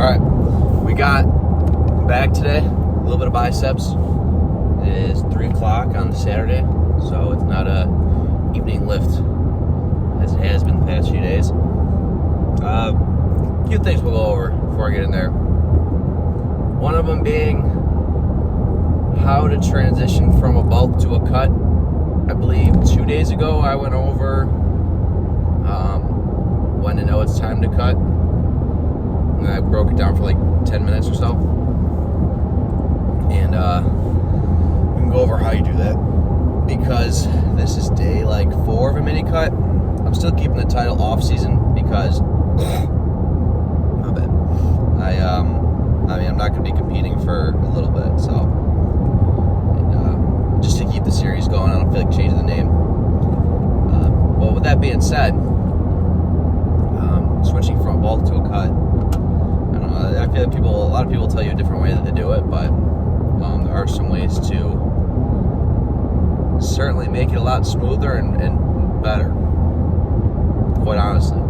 Alright, we got back today, a little bit of biceps. It is 3 o'clock on Saturday, so it's not a evening lift as it has been the past few days. A few things we'll go over before I get in there. One of them being how to transition from a bulk to a cut. I believe 2 days ago I went over when to know it's time to cut. And I broke it down for like 10 minutes or so. And we can go over how you do that. Because this is day like 4 of a mini cut. I'm still keeping the title Offseason because my bad. I'm not going to be competing for a little bit, so and, just to keep the series going, I don't feel like changing the name. Well, with that being said, switching from a bulk to a cut, I don't know. I feel like a lot of people tell you a different way that they do it, but there are some ways to certainly make it a lot smoother and better, quite honestly.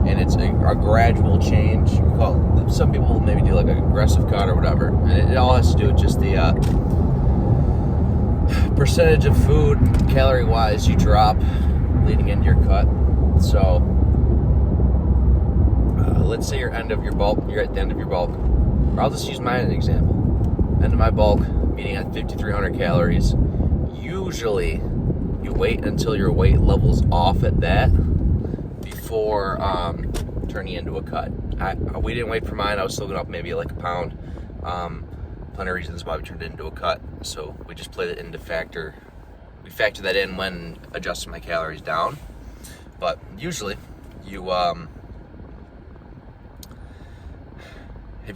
And it's a gradual change. Some people maybe do like an aggressive cut or whatever, and it all has to do with just the percentage of food, calorie-wise, you drop leading into your cut. So let's say you're at the end of your bulk, or I'll just use mine as an example. End of my bulk, meaning at 5,300 calories. Usually, you wait until your weight level's off at that before turning into a cut. We didn't wait for mine. I was still going up maybe like a pound. Plenty of reasons why we turned it into a cut. So we just played it into factor. We factor that in when adjusting my calories down. But usually, you have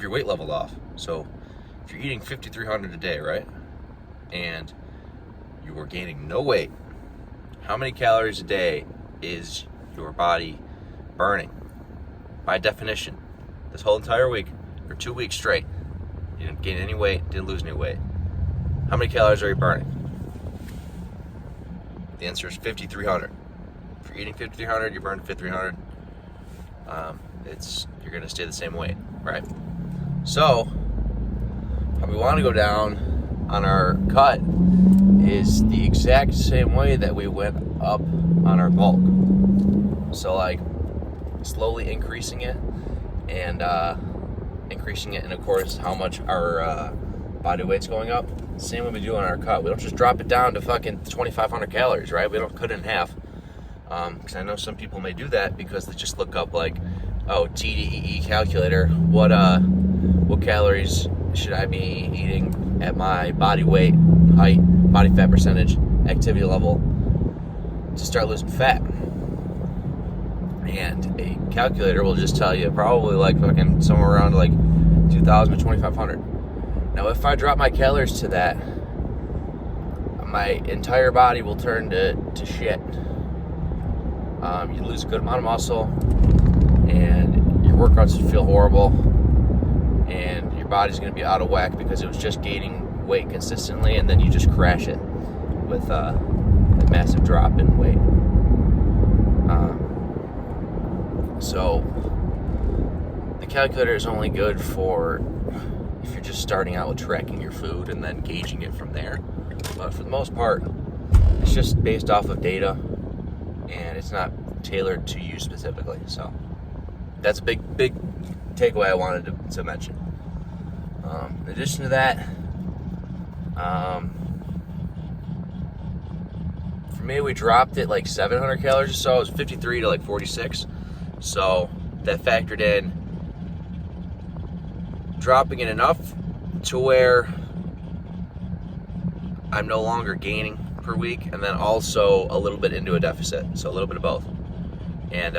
your weight leveled off. So if you're eating 5,300 a day, right, and you are gaining no weight, how many calories a day is your body burning? By definition, this whole entire week, for 2 weeks straight, you didn't gain any weight, didn't lose any weight. How many calories are you burning? The answer is 5,300. If you're eating 5,300, you're burning 5,300. You're going to stay the same weight, right? So, how we want to go down on our cut is the exact same way that we went up on our bulk. So, like, slowly increasing it and of course how much our body weight's going up. Same way we do on our cut. We don't just drop it down to fucking 2,500 calories, right? We don't cut it in half. Because I know some people may do that because they just look up like, oh, TDEE calculator. What calories should I be eating at my body weight, height, body fat percentage, activity level to start losing fat? And a calculator will just tell you probably like fucking somewhere around like 2,000 to 2,500. Now, if I drop my calories to that, my entire body will turn to shit. You lose a good amount of muscle, and your workouts feel horrible, and your body's going to be out of whack because it was just gaining weight consistently, and then you just crash it with a massive drop in weight. So the calculator is only good for if you're just starting out with tracking your food and then gauging it from there. But for the most part, it's just based off of data, and it's not tailored to you specifically. So that's a big takeaway I wanted to mention. In addition to that, for me, we dropped it like 700 calories or so. It was 53 to like 46. So that factored in dropping it enough to where I'm no longer gaining per week, and then also a little bit into a deficit. So a little bit of both. And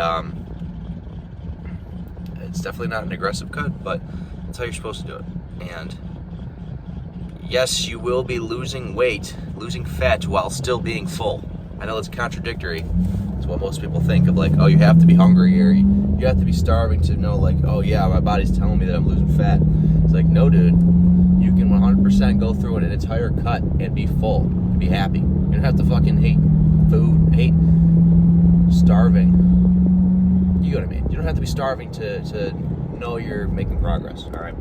it's definitely not an aggressive cut, but that's how you're supposed to do it. And yes, you will be losing weight, losing fat while still being full. I know it's contradictory to what most people think of, like, oh, you have to be hungry or you have to be starving to know, like, oh yeah, my body's telling me that I'm losing fat. It's like, no, dude, you can 100% go through an entire cut and be full, and be happy. You don't have to fucking hate food, hate starving. You know what I mean? You don't have to be starving to know you're making progress. All right.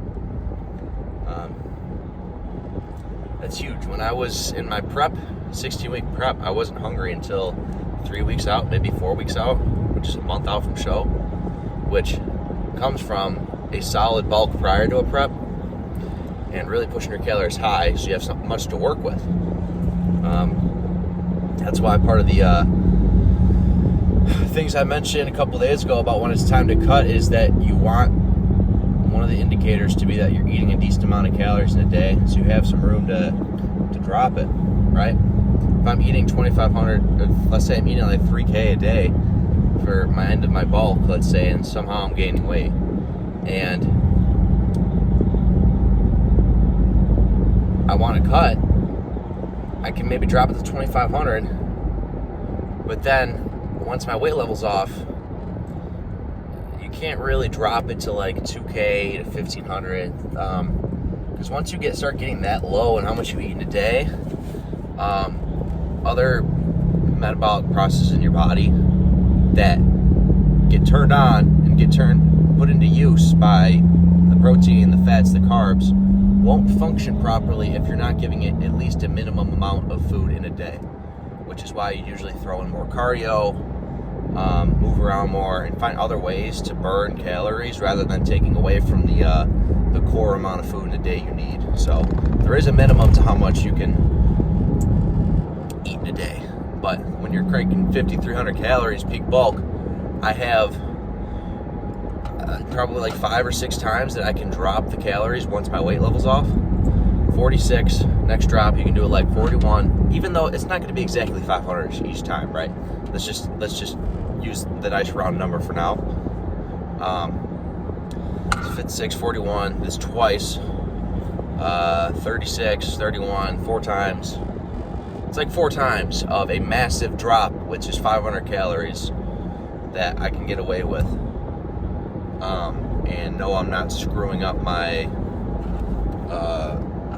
That's huge. When I was in my prep, 16-week prep, I wasn't hungry until 3 weeks out, maybe 4 weeks out, which is a month out from show, which comes from a solid bulk prior to a prep and really pushing your calories high so you have much to work with. That's why part of the things I mentioned a couple days ago about when it's time to cut is that you want one of the indicators to be that you're eating a decent amount of calories in a day, so you have some room to drop it, right? If I'm eating 2,500, let's say I'm eating like 3K a day for my end of my bulk, let's say, and somehow I'm gaining weight, and I want to cut, I can maybe drop it to 2,500, but then once my weight level's off, you can't really drop it to like 2K to 1,500, because once you start getting that low in how much you eat in a day, other metabolic processes in your body that get turned on and put into use by the protein, the fats, the carbs, won't function properly if you're not giving it at least a minimum amount of food in a day, which is why you usually throw in more cardio, move around more, and find other ways to burn calories rather than taking away from the core amount of food in a day you need. So there is a minimum to how much you can eat in a day, but when you're cranking 5,300 calories peak bulk, I have probably like 5 or 6 times that I can drop the calories once my weight level's off. 46, next drop you can do it like 41, even though it's not going to be exactly 500 each time, right? Let's just use the nice round number for now. 56, 41, this twice, 36, 31, 4 times. It's like 4 times of a massive drop, which is 500 calories that I can get away with. And no, I'm not screwing up my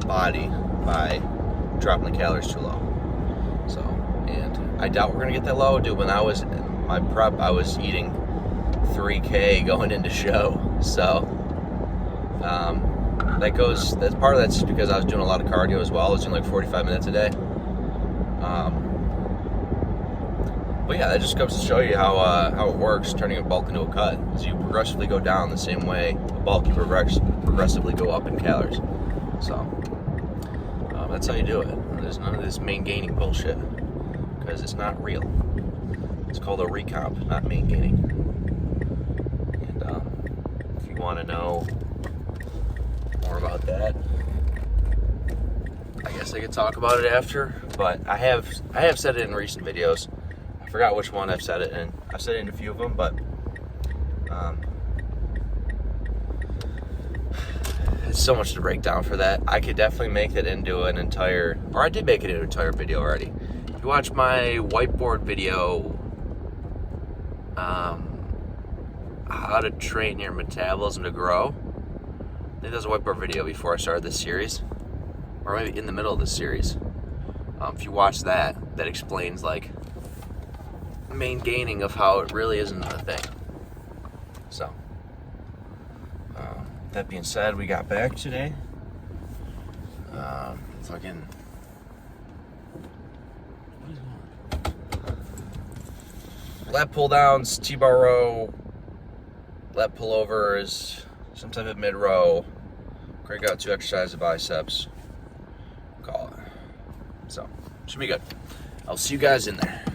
body by dropping the calories too low. So, and I doubt we're gonna get that low, dude. When I was in my prep, I was eating 3K going into show. So, that's part of that's just because I was doing a lot of cardio as well. I was doing like 45 minutes a day. But yeah, that just goes to show you how it works, turning a bulk into a cut. As you progressively go down the same way a bulk, you progressively go up in calories. So that's how you do it. There's none of this main gaining bullshit, because it's not real. It's called a recomp, not main gaining. And if you want to know more about that, I guess I could talk about it after. But I have said it in recent videos. I forgot which one I've said it in. I've said it in a few of them, but it's so much to break down for that. I could definitely make that into an entire, or I did make it into an entire video already. If you watch my whiteboard video, how to train your metabolism to grow, I think there's a whiteboard video before I started this series, or maybe in the middle of this series. If you watch that explains like main gaining of how it really isn't a thing. So, that being said, we got back today. Fucking. What is going on? Lat pull downs, T-bar row, lat pullovers, some type of mid row. Crank out 2 exercises of biceps. Call it. So, should be good. I'll see you guys in there.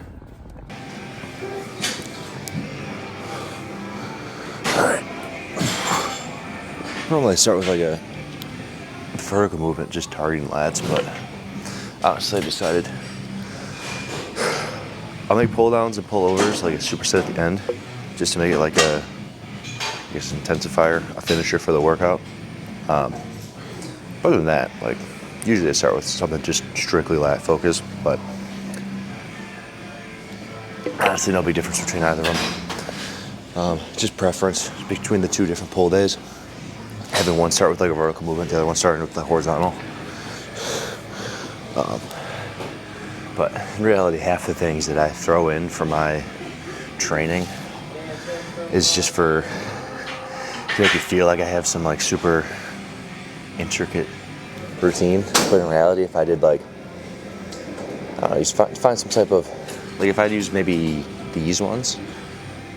Alright. Normally I start with like a vertical movement, just targeting lats, but honestly I decided I'll make pull downs and pullovers like a superset at the end, just to make it like a, I guess, intensifier, a finisher for the workout. Other than that, like, usually I start with something just strictly lat focused, but honestly no big difference between either of them. Just preference between the 2 different pull days. Having one start with like a vertical movement, the other one starting with the horizontal. But in reality, half the things that I throw in for my training is just for to make it feel like I have some like super intricate routine. But in reality, if I did like, I don't know, just find some type of, like if I'd use maybe these ones,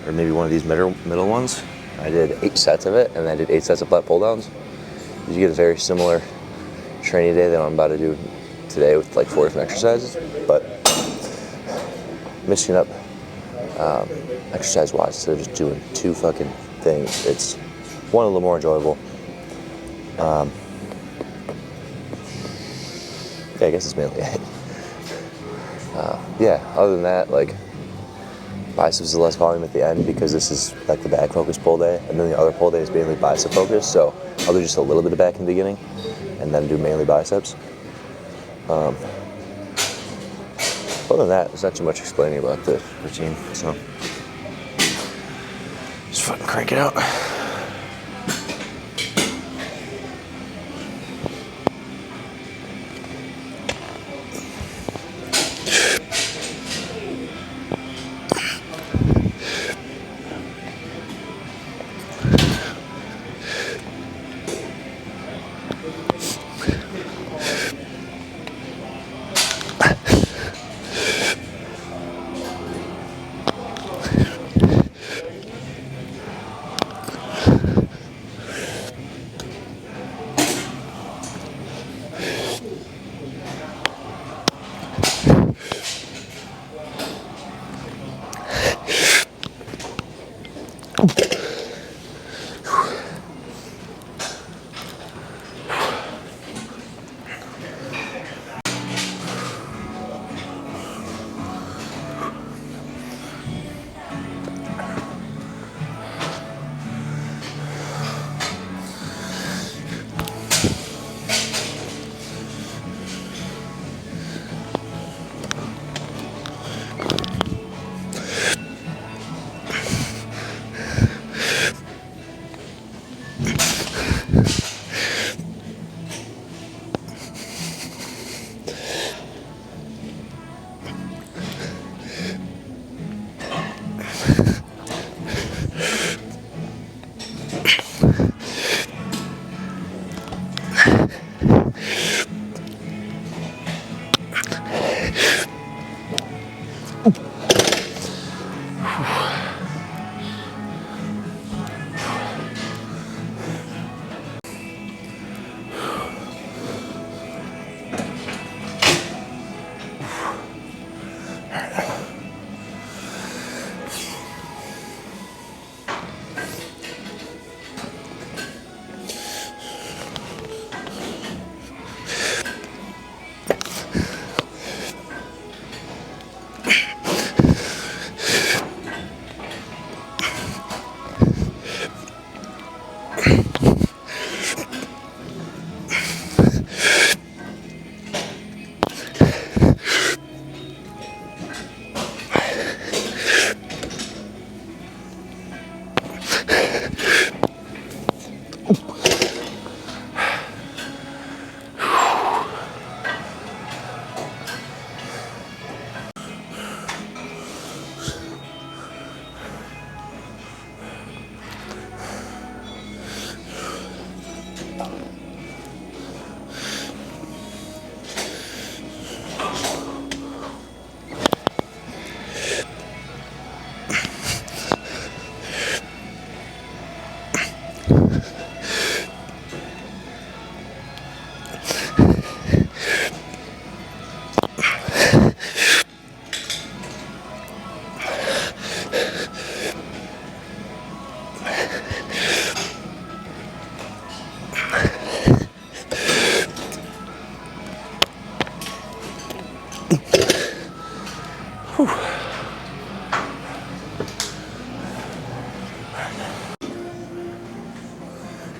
or maybe one of these middle ones, I did 8 sets of it, and I did 8 sets of flat pull downs. You get a very similar training day that I'm about to do today with like 4 different exercises, but mixing up exercise-wise instead of just doing 2 fucking things. It's one, a little more enjoyable. Yeah, I guess it's mainly it. Yeah, other than that, like, biceps is less volume at the end because this is like the back focus pull day, and then the other pull day is mainly bicep focus, so I'll do just a little bit of back in the beginning and then do mainly biceps. Other than that, there's not too much explaining about the routine, so just fucking crank it out.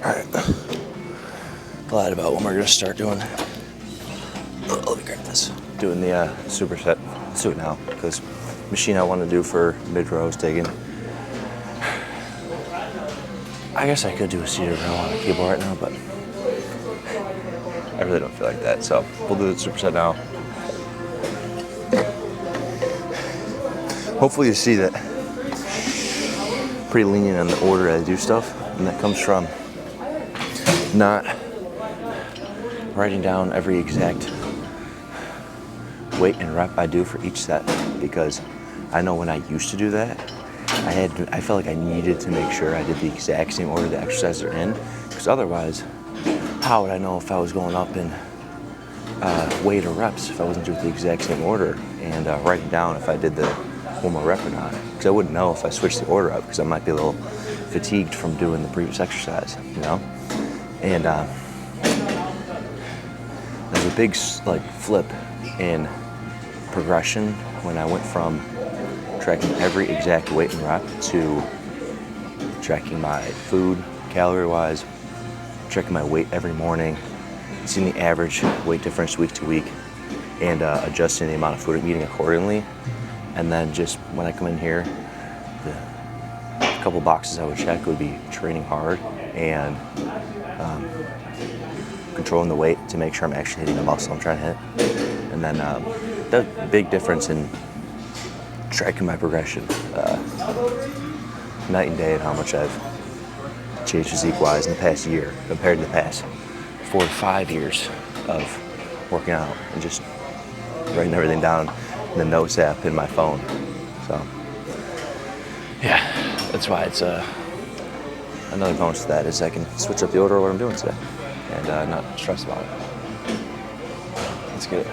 Alright, glad about when we're gonna start doing, let me grab this, doing the superset. Let's do it now, because machine I want to do for mid-row is taken. I guess I could do a seated row on the keyboard right now, but I really don't feel like that, so we'll do the superset now. Hopefully you see that I'm pretty lenient on the order I do stuff. And that comes from not writing down every exact weight and rep I do for each set, because I know when I used to do that, I felt like I needed to make sure I did the exact same order the exercises are in, because otherwise, how would I know if I was going up in weight or reps if I wasn't doing the exact same order and writing down if I did the one more rep or not? Because I wouldn't know if I switched the order up, because I might be a little fatigued from doing the previous exercise, you know? And there's a big flip in progression when I went from tracking every exact weight and rep to tracking my food calorie-wise, tracking my weight every morning, seeing the average weight difference week to week, and adjusting the amount of food I'm eating accordingly. And then just when I come in here, the couple boxes I would check would be training hard and controlling the weight to make sure I'm actually hitting the muscle I'm trying to hit. And then the big difference in tracking my progression, night and day, and how much I've changed physique-wise in the past year compared to the past 4 to 5 years of working out and just writing everything down in the notes app in my phone. So yeah, that's why it's another bonus to that is I can switch up the order of what I'm doing today and not stress about it. Let's get it.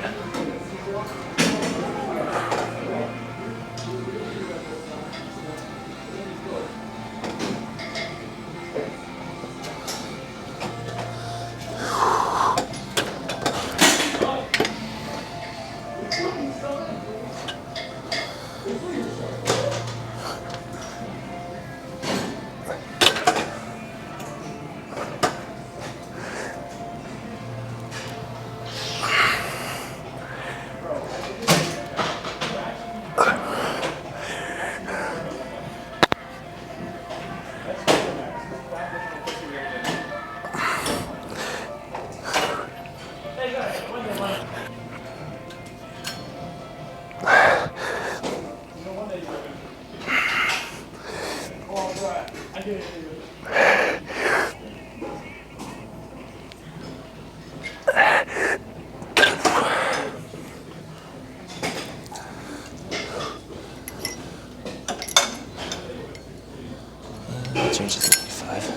Change it to 55.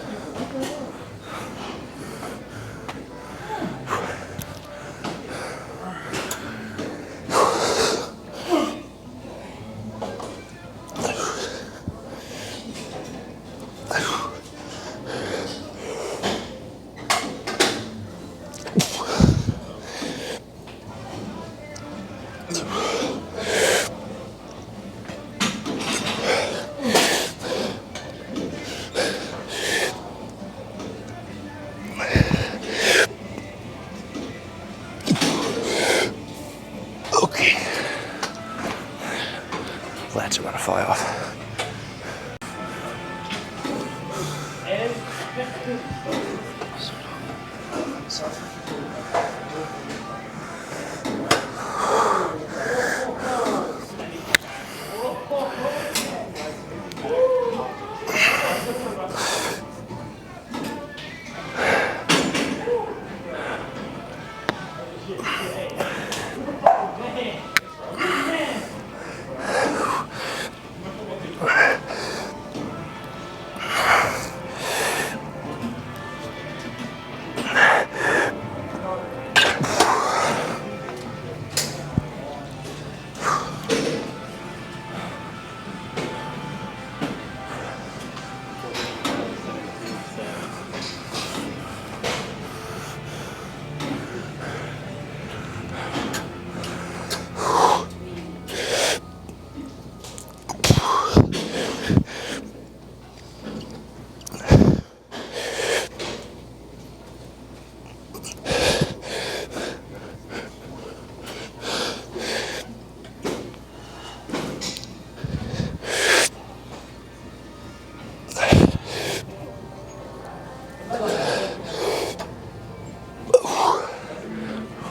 Okay. Lats are gonna fly off.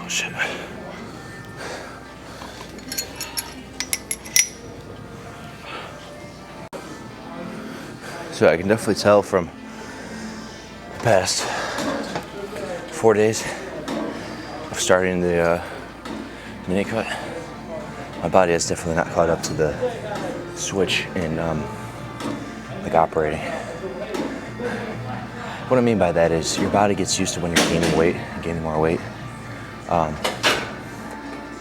Shit. So I can definitely tell from past 4 days of starting the mini cut, my body has definitely not caught up to the switch in like operating. What I mean by that is your body gets used to when you're gaining weight, gaining more weight. I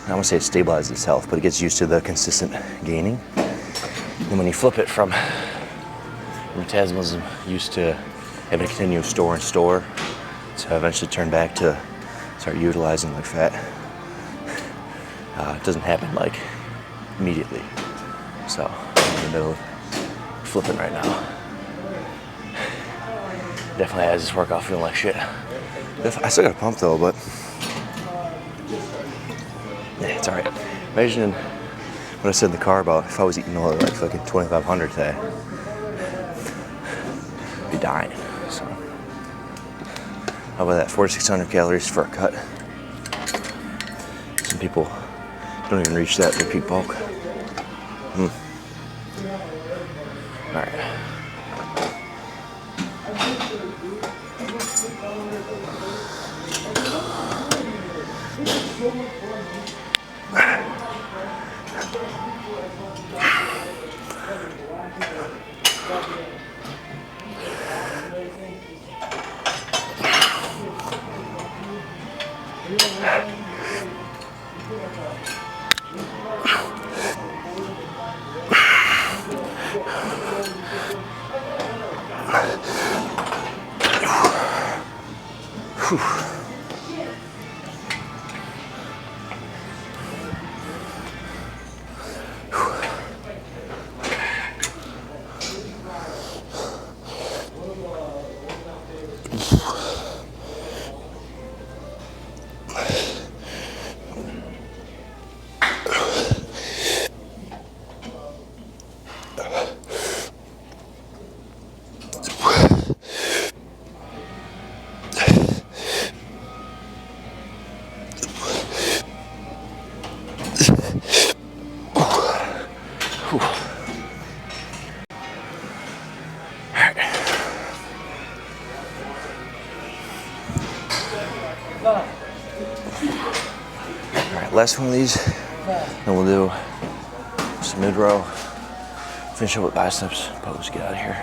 don't want to say it stabilizes itself, but it gets used to the consistent gaining. And when you flip it from metabolism used to having to continue store and store to eventually turn back to start utilizing like fat, it doesn't happen like immediately. So I'm in the middle of flipping right now. Definitely has this workout feeling like shit. I still got a pump though, but yeah, it's alright. Imagining what I said in the car about if I was eating only like fucking 2,500 today, I'd be dying. So, how about that? 4,600 calories for a cut. Some people don't even reach that for peak bulk. Alright. Alright, last one of these, and we'll do some mid row, finish up with biceps, pose, get out of here.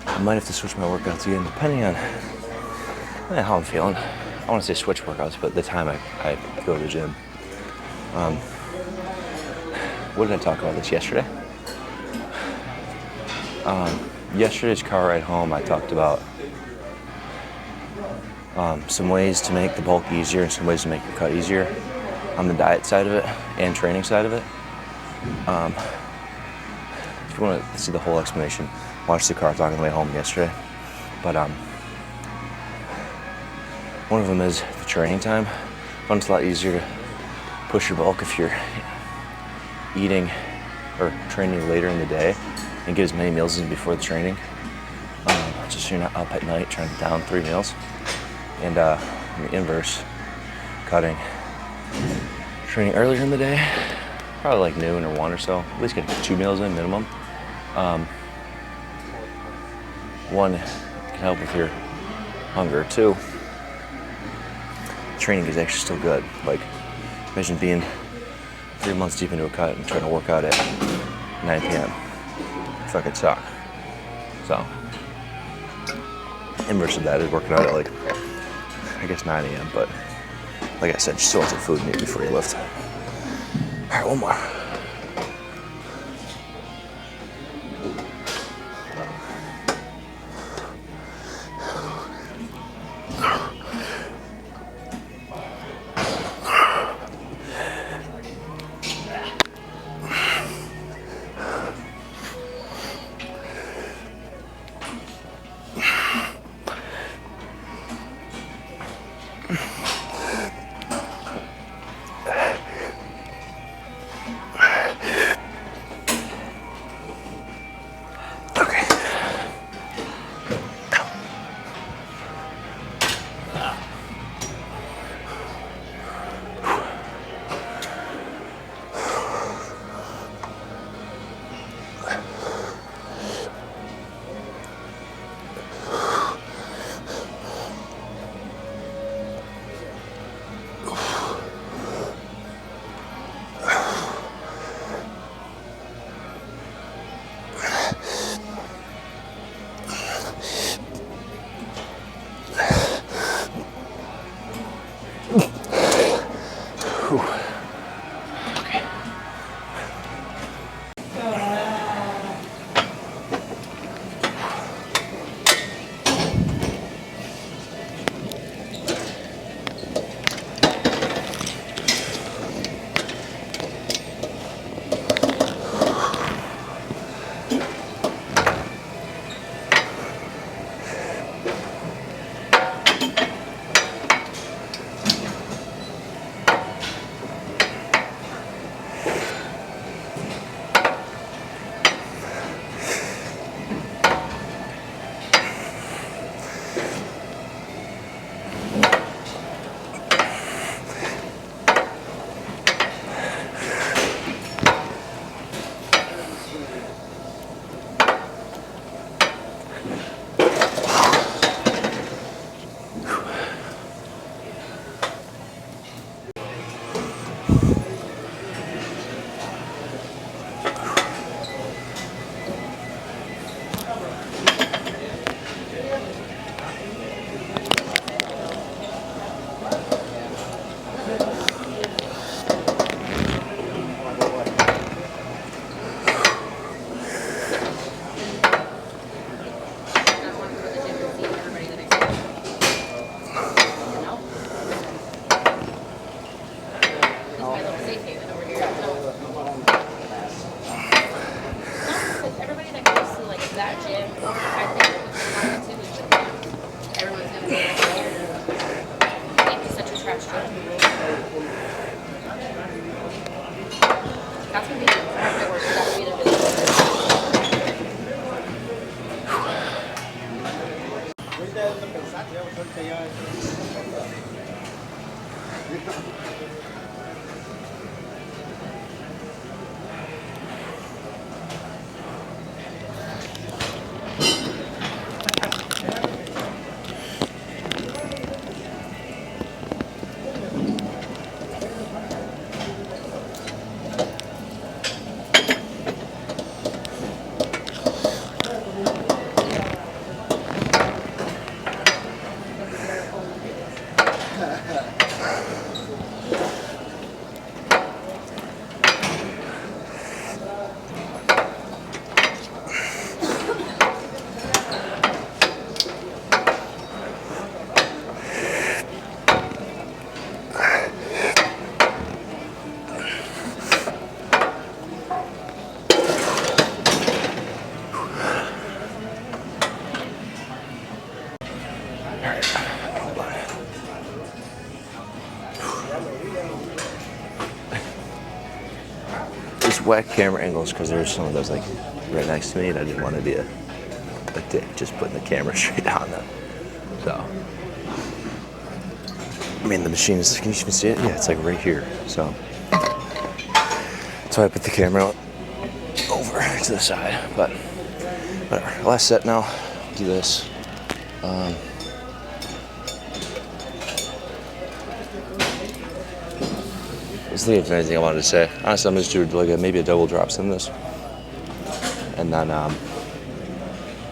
I might have to switch my workouts again, depending on how I'm feeling. I want to say switch workouts, but the time I go to the gym. What did I talk about this yesterday? Yesterday's car ride home, I talked about some ways to make the bulk easier and some ways to make your cut easier on the diet side of it and training side of it. If you want to see the whole explanation, watch the car talk on the way home yesterday. But one of them is the training time. One, it's a lot easier to push your bulk if you're eating or training later in the day and get as many meals in before the training. Just so you're not up at night trying to down 3 meals. And the inverse, cutting, training earlier in the day, probably like noon or 1 or so, at least get 2 meals in minimum. One can help with your hunger. 2, training is actually still good. Like, imagine being 3 months deep into a cut and trying to work out at 9 p.m. Fucking suck. So, inverse of that is working out at like, I guess 9 a.m. But like I said, you still have some food in you before you lift. All right, one more. Just whack camera angles because there's some of those like right next to me, and I didn't want to be a dick just putting the camera straight on them. So, I mean, the machine is. Can you even see it? Yeah, it's like right here. So, that's why I put the camera over to the side. But whatever. Last set now. Do this. I think if anything I wanted to say. Honestly, I'm just doing like maybe a double drops in this, and then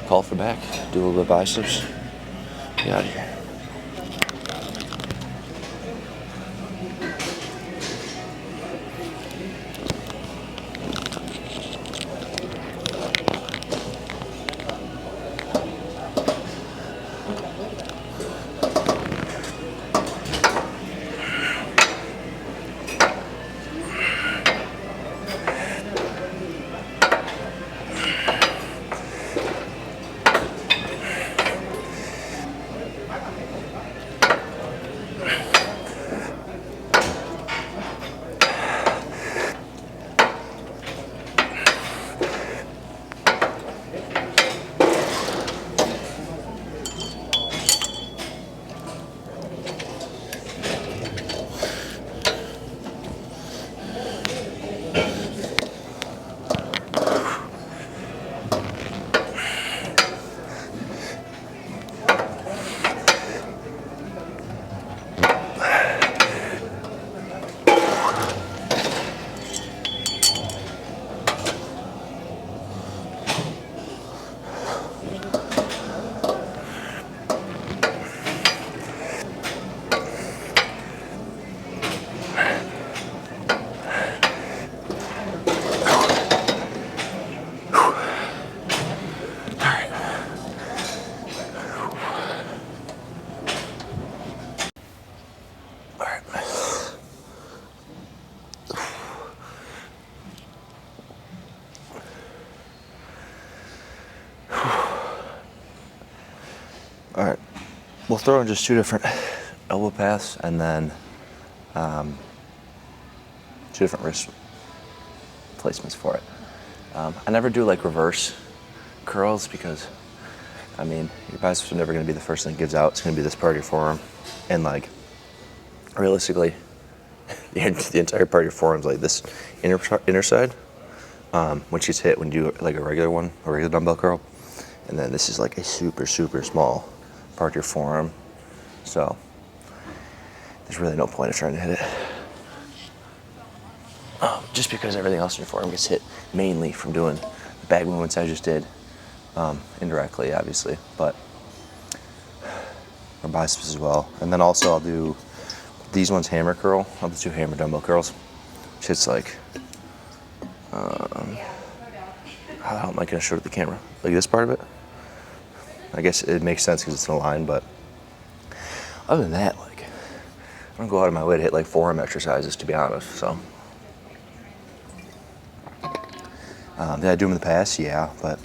call for back, do a little bit of biceps, get out of here. All right, we'll throw in just 2 different elbow paths and then 2 different wrist placements for it. I never do like reverse curls because, I mean, your biceps are never going to be the first thing that gives out. It's going to be this part of your forearm, and like realistically, the entire part of your forearm is like this inner side, which gets hit when you do like a regular dumbbell curl, and then this is like a super small part of your forearm. So there's really no point of trying to hit it. Just because everything else in your forearm gets hit mainly from doing the bag movements I just did, indirectly obviously, but our biceps as well. And then also I'll do these ones hammer curl. I'll do 2 hammer dumbbell curls, which hits like, how am I gonna show it to the camera? Like this part of it? I guess it makes sense because it's in a line, but other than that, like, I don't go out of my way to hit like forearm exercises, to be honest, so. Did I do them in the past? Yeah, but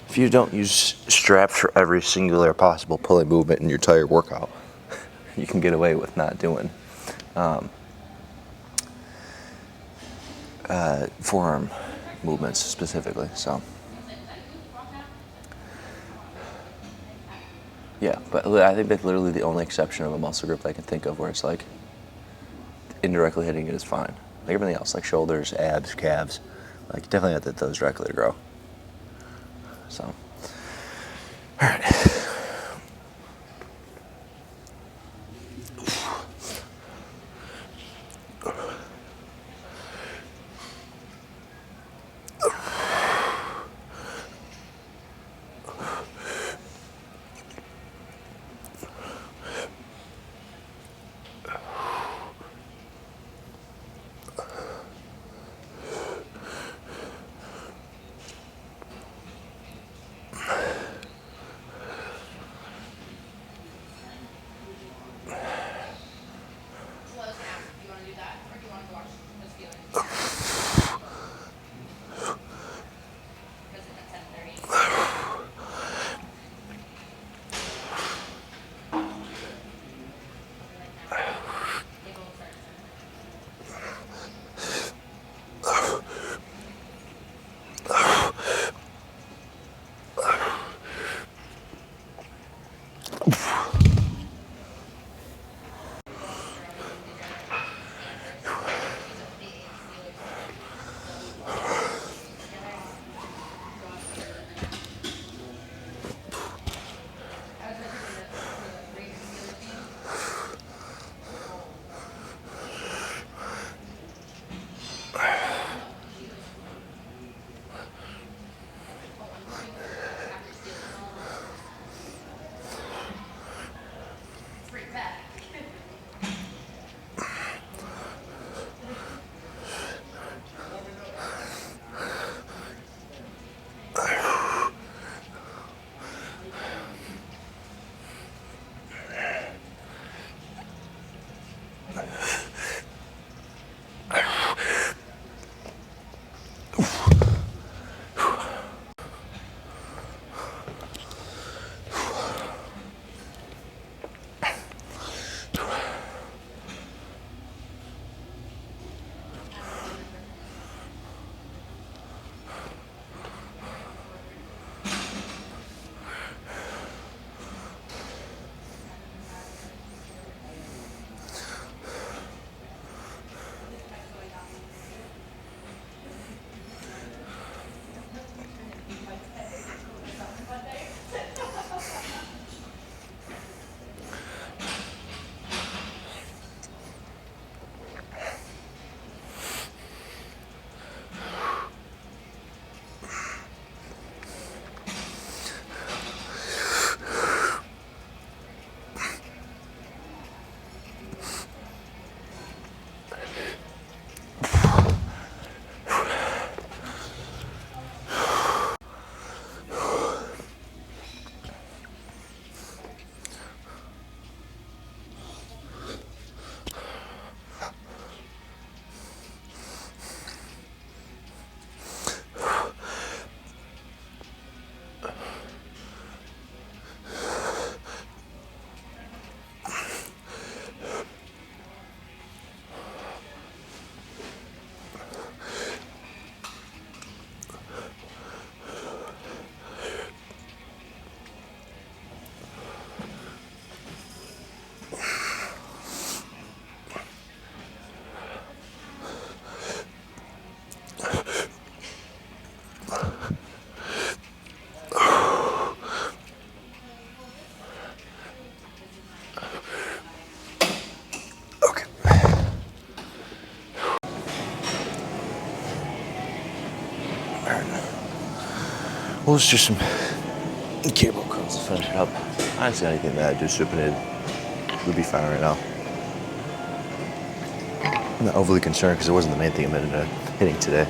if you don't use straps for every singular possible pulling movement in your entire workout, you can get away with not doing forearm movements specifically. So Yeah, but I think that's literally the only exception of a muscle group I can think of where it's like indirectly hitting it is fine. Like everything else, like shoulders, abs, calves, like definitely not that those directly to grow. So, all right. Well, it's just some cable curls to finish it up. I didn't see anything that I do supinated would be fine right now. I'm not overly concerned because it wasn't the main thing I'm hitting today.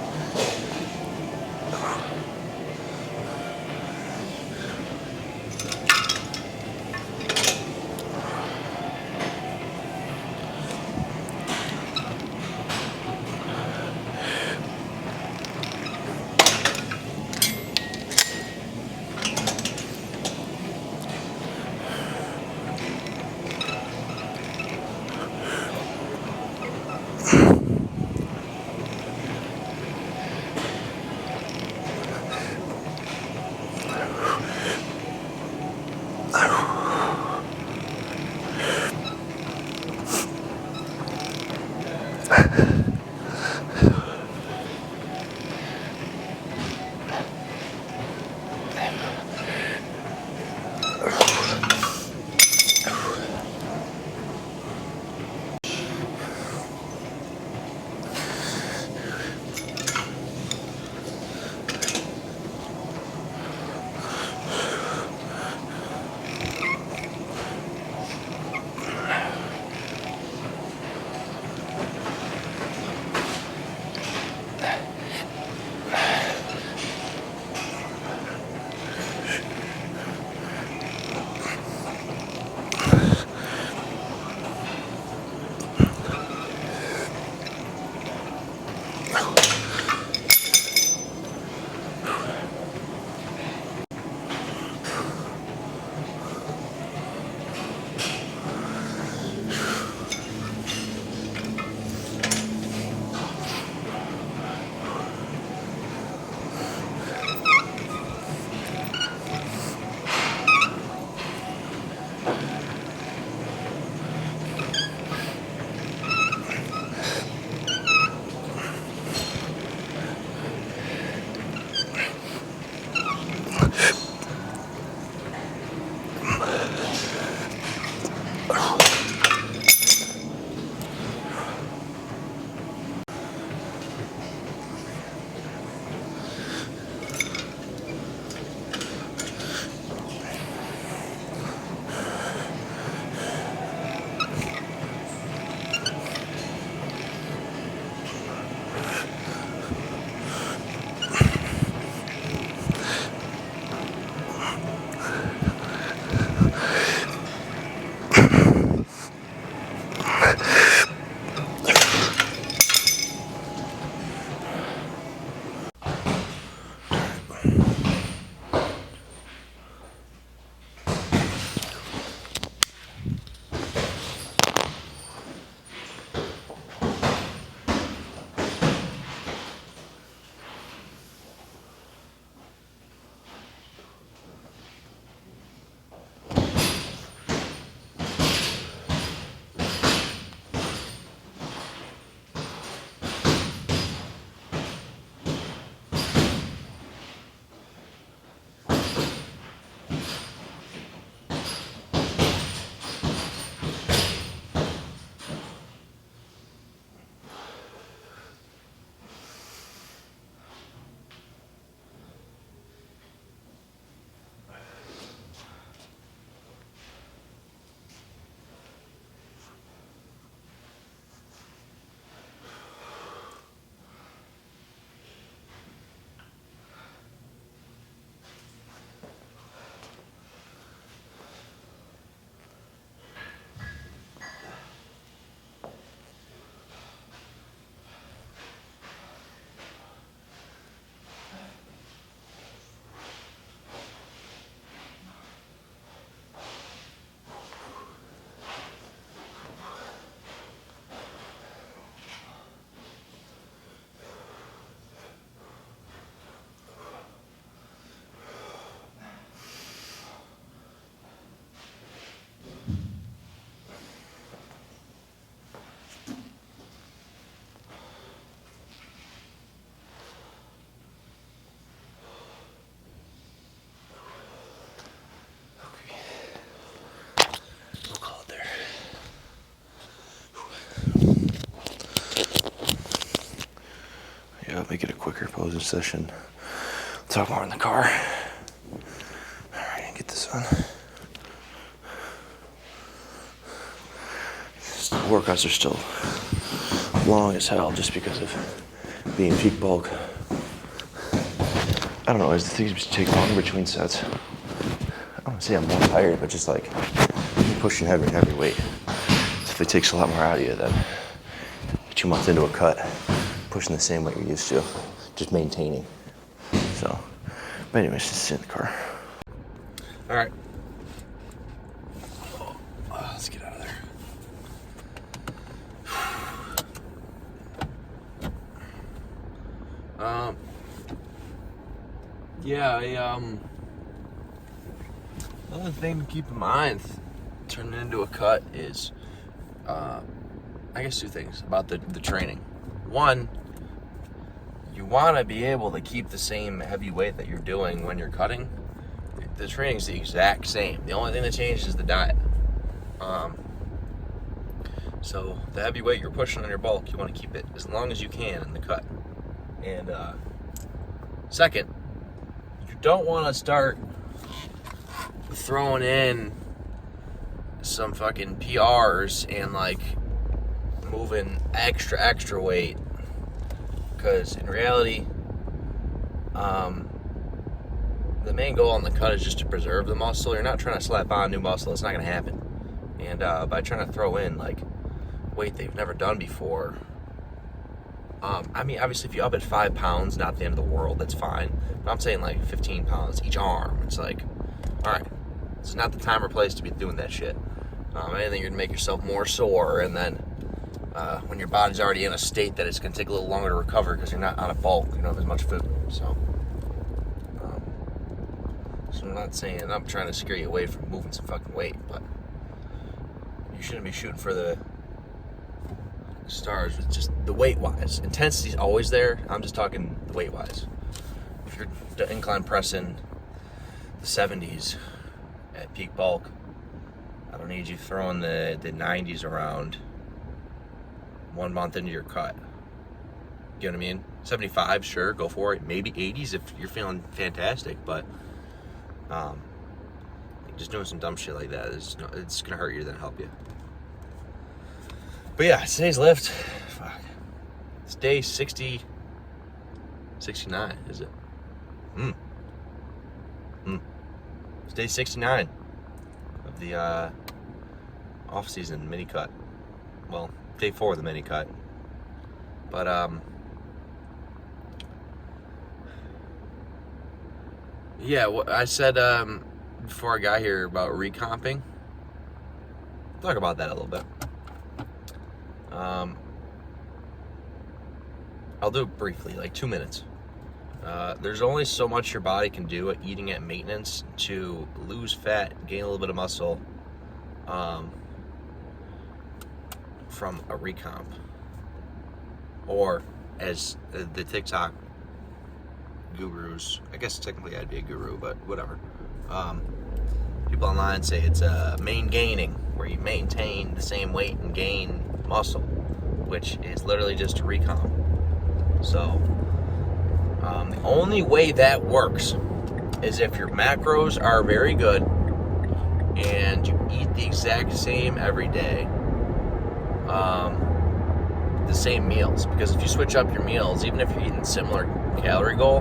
exercise session. We'll talk more in the car. All right, get this on. Workouts are still long as hell just because of being peak bulk. I don't know, is the things take longer between sets? I don't want to say I'm more tired, but just like pushing heavy weight. So if it takes a lot more out of you, then 2 months into a cut, pushing the same weight you're used to, just maintaining. So, but anyways, just sit in the car. All right. Let's get out of there. Another thing to keep in mind turning into a cut is, I guess 2 things about the training. One, you want to be able to keep the same heavy weight that you're doing when you're cutting. The training's the exact same. The only thing that changes is the diet. So the heavy weight you're pushing on your bulk, you want to keep it as long as you can in the cut. And second, you don't want to start throwing in some fucking PRs and like moving extra weight, because in reality, the main goal on the cut is just to preserve the muscle. You're not trying to slap on new muscle. It's not going to happen. And by trying to throw in like weight they've never done before, I mean, obviously if you up at 5 pounds, not the end of the world, that's fine. But I'm saying like 15 pounds each arm. It's like, all right, this is not the time or place to be doing that shit. Anything, you're gonna make yourself more sore, and then when your body's already in a state that it's gonna take a little longer to recover because you're not on a bulk, you don't have as much food. So I'm not saying I'm trying to scare you away from moving some fucking weight, but you shouldn't be shooting for the stars with just the weight wise. Intensity's always there. I'm just talking the weight wise. If you're incline pressing the 70s at peak bulk, I don't need you throwing the 90s around 1 month into your cut. You know what I mean? 75, sure, go for it. Maybe 80s if you're feeling fantastic, but just doing some dumb shit like that it's gonna hurt you than help you. But yeah, today's lift, fuck. It's day 69, is it? It's day 69 of the off-season mini cut. Well, day 4 of the mini cut. But yeah, what I said before I got here about recomping. Talk about that a little bit. I'll do it briefly, like 2 minutes. There's only so much your body can do at eating at maintenance to lose fat, gain a little bit of muscle from a recomp. Or, as the TikTok gurus, I guess technically I'd be a guru, but whatever. People online say it's main gaining, where you maintain the same weight and gain muscle, which is literally just a recomp. So the only way that works is if your macros are very good and you eat the exact same every day, the same meals. Because if you switch up your meals, even if you're eating similar calorie goal,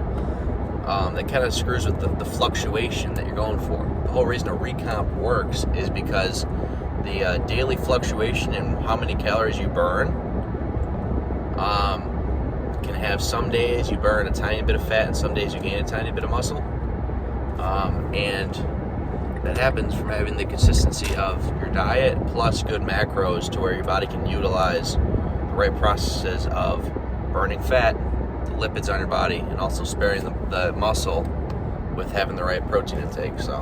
that kind of screws with the fluctuation that you're going for. The whole reason a recomp works is because the daily fluctuation in how many calories you burn can have some days you burn a tiny bit of fat and some days you gain a tiny bit of muscle. And that happens from having the consistency of your diet plus good macros to where your body can utilize the right processes of burning fat, the lipids on your body, and also sparing the muscle with having the right protein intake. So,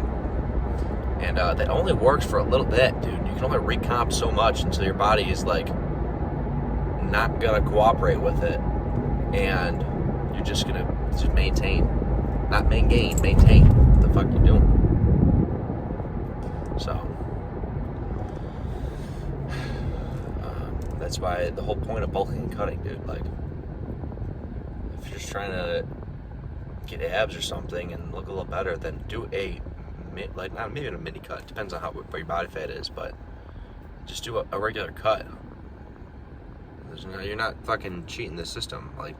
and that only works for a little bit, dude. You can only recomp so much until your body is like not gonna cooperate with it, and you're just gonna maintain, not maintain what the fuck you're doing. So that's why the whole point of bulking and cutting, dude. Like, if you're just trying to get abs or something and look a little better, then do not maybe a mini cut. Depends on what your body fat is, but just do a regular cut. You're not fucking cheating the system, like.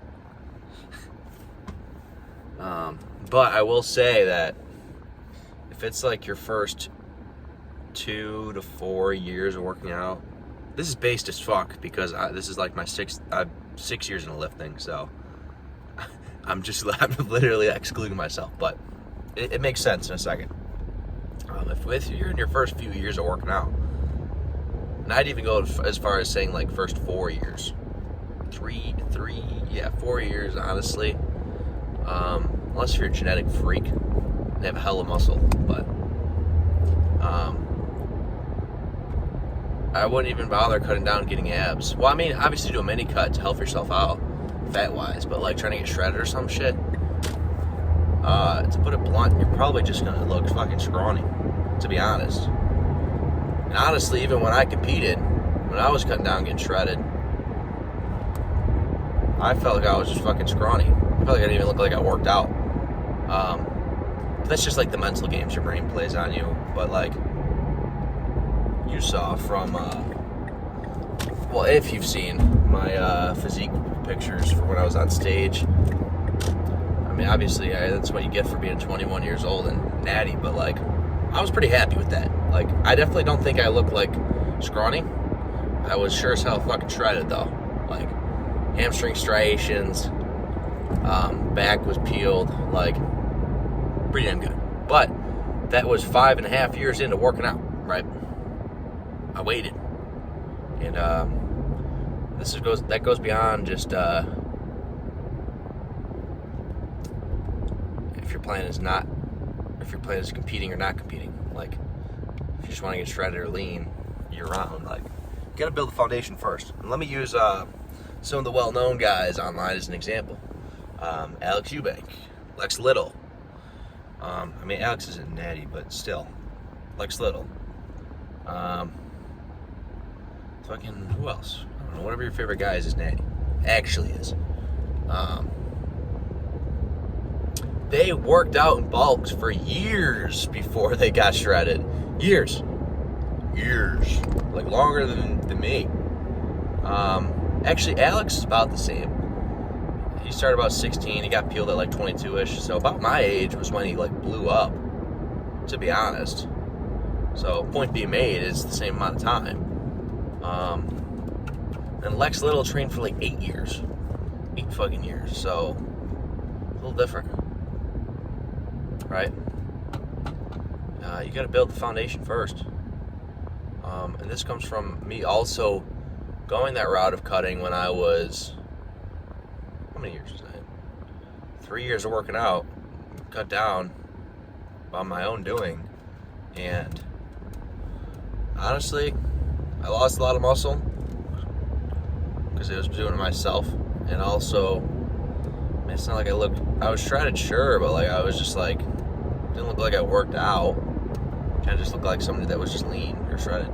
But I will say that if it's like your first 2 to 4 years of working out, this is based as fuck because this is like my 6 years in lifting, so I'm literally excluding myself, but it makes sense in a second. If you're in your first few years of working out, and I'd even go as far as saying like first 4 years, 4 years, honestly. Unless you're a genetic freak and have a hell of muscle, but I wouldn't even bother cutting down and getting abs. Well, I mean, obviously do a mini cut to help yourself out fat-wise, but like trying to get shredded or some shit, to put it blunt, you're probably just gonna look fucking scrawny, to be honest. And honestly, even when I competed, when I was cutting down and getting shredded, I felt like I was just fucking scrawny. I felt like I didn't even look like I worked out. That's just like the mental games your brain plays on you. But like you saw from, well, if you've seen my physique pictures for when I was on stage, I mean, obviously that's what you get for being 21 years old and natty. But like, I was pretty happy with that. Like, I definitely don't think I look like scrawny. I was sure as hell fucking shredded though. Like, hamstring striations, back was peeled, like, pretty damn good. But that was 5.5 years into working out, right? I waited, and that goes beyond just if your plan is competing or not competing. Like, if you just want to get shredded or lean year round, like, you gotta build the foundation first. And let me use some of the well-known guys online as an example. Alex Eubank, Lex Little. I mean, Alex isn't natty, but still. Lex Little. Fucking, who else? I don't know, whatever your favorite guy is natty. Actually is. They worked out in bulks for years before they got shredded. Years. Like, longer than me. Actually, Alex is about the same. He started about 16. He got peeled at like 22-ish. So about my age was when he like blew up, to be honest. So point being made is the same amount of time. And Lex Little trained for like 8 years. 8 fucking years. So a little different, right? You got to build the foundation first. And this comes from me also going that route of cutting when I was, how many years was that? 3 years of working out, cut down by my own doing, and honestly, I lost a lot of muscle because I was doing it myself, and also, I mean, it's not like I was shredded, sure, but like I was just like, didn't look like I worked out, kind of just looked like somebody that was just lean or shredded,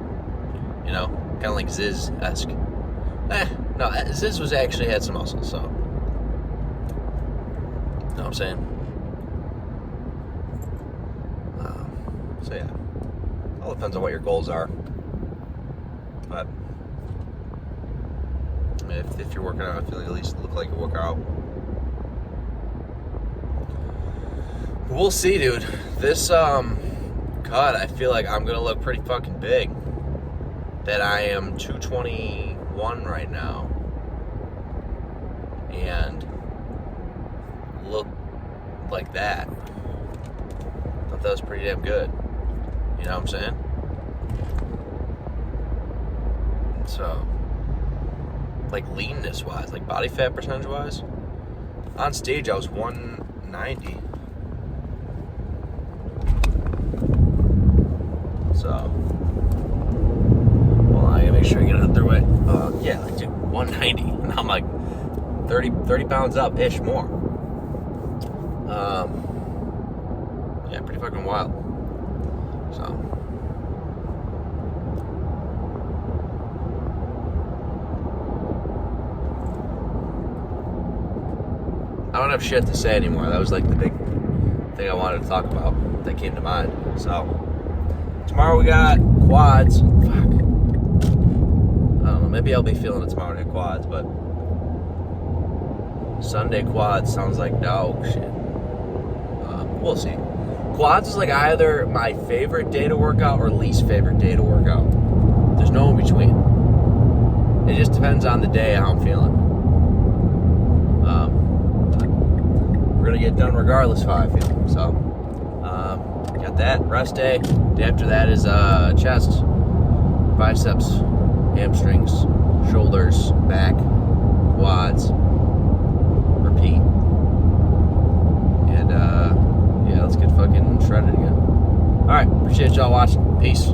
you know, kind of like Ziz-esque. No, Ziz was actually had some muscle, so, you know what I'm saying? So yeah, all depends on what your goals are. But I mean, if you're working out, I feel like at least look like you work out. We'll see, dude. This cut, I feel like I'm gonna look pretty fucking big. That I am 221 right now, and look like that. Thought that was pretty damn good. You know what I'm saying? So, like leanness wise, like body fat percentage wise, on stage I was 190. So, well, I gotta make sure I get it out their way. Yeah, like, dude, 190, and I'm like 30 pounds up ish more. Yeah, pretty fucking wild. So, I don't have shit to say anymore. That was like the big thing I wanted to talk about that came to mind. So tomorrow we got quads. Fuck. I don't know. Maybe I'll be feeling it tomorrow night quads, but Sunday quads sounds like dog shit. We'll see. Quads is like either my favorite day to work out or least favorite day to work out. There's no in between. It just depends on the day how I'm feeling. We're gonna get done regardless of how I feel. So, got that rest day. Day after that is chest, biceps, hamstrings, shoulders, back, quads. Repeat. And yeah, let's get fucking shredded again. All right, appreciate y'all watching. Peace.